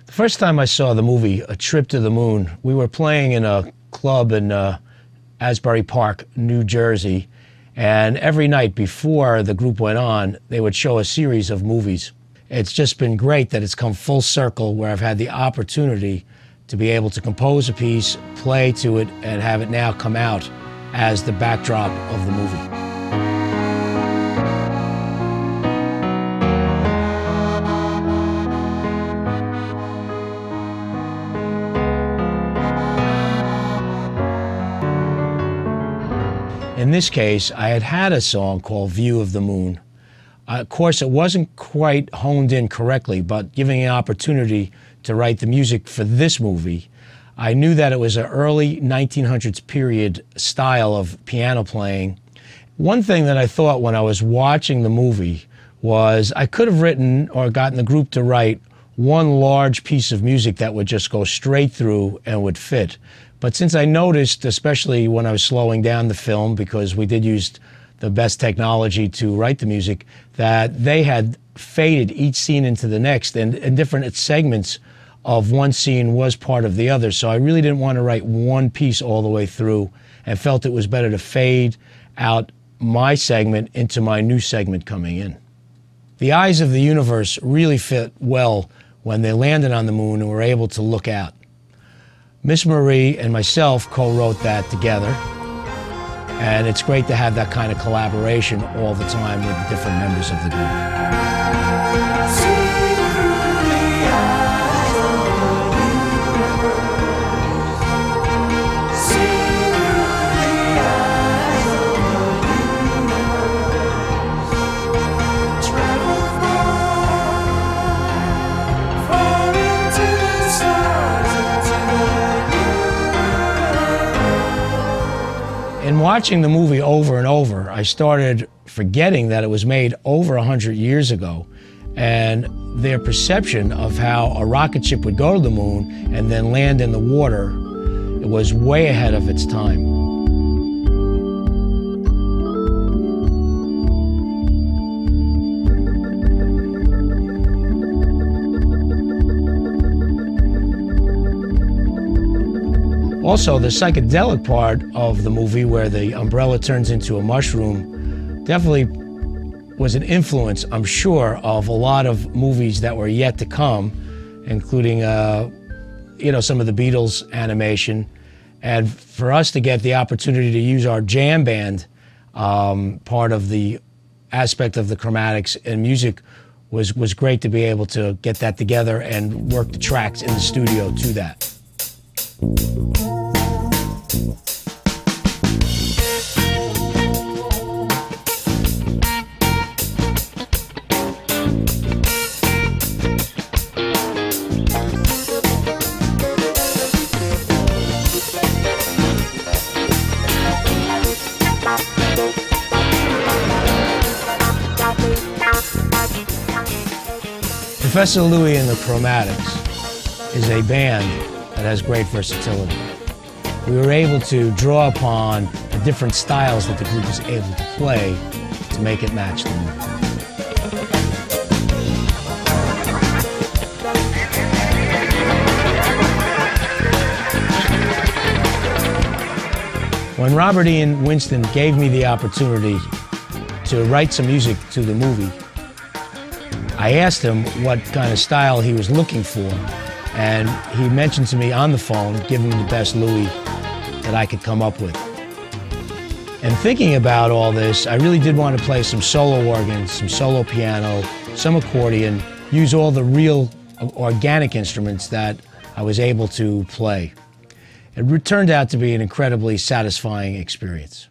The first time I saw the movie, A Trip to the Moon, we were playing in a club in Asbury Park, New Jersey, and every night before the group went on, they would show a series of movies. It's just been great that it's come full circle where I've had the opportunity to be able to compose a piece, play to it, and have it now come out as the backdrop of the movie. In this case, I had a song called View of the Moon. Of course, it wasn't quite honed in correctly, but giving an opportunity to write the music for this movie, I knew that it was an early 1900s period style of piano playing. One thing that I thought when I was watching the movie was I could have written or gotten the group to write one large piece of music that would just go straight through and would fit. But since I noticed, especially when I was slowing down the film, because we did use the best technology to write the music, that they had faded each scene into the next, and different segments of one scene was part of the other. So I really didn't want to write one piece all the way through, and felt it was better to fade out my segment into my new segment coming in. The eyes of the universe really fit well when they landed on the moon and were able to look out. Miss Marie and myself co-wrote that together, and it's great to have that kind of collaboration all the time with the different members of the group. In watching the movie over and over, I started forgetting that it was made over 100 years ago, and their perception of how a rocket ship would go to the moon and then land in the water, it was way ahead of its time. Also, the psychedelic part of the movie, where the umbrella turns into a mushroom, definitely was an influence, I'm sure, of a lot of movies that were yet to come, including, some of the Beatles animation. And for us to get the opportunity to use our jam band, part of the aspect of the chromatics and music, was great to be able to get that together and work the tracks in the studio to that. Professor Louie and the Chromatics is a band that has great versatility. We were able to draw upon the different styles that the group was able to play to make it match the movie. When Robert Ian Winston gave me the opportunity to write some music to the movie, I asked him what kind of style he was looking for, and he mentioned to me on the phone, give him the best Louie that I could come up with. And thinking about all this, I really did want to play some solo organ, some solo piano, some accordion, use all the real organic instruments that I was able to play. It turned out to be an incredibly satisfying experience.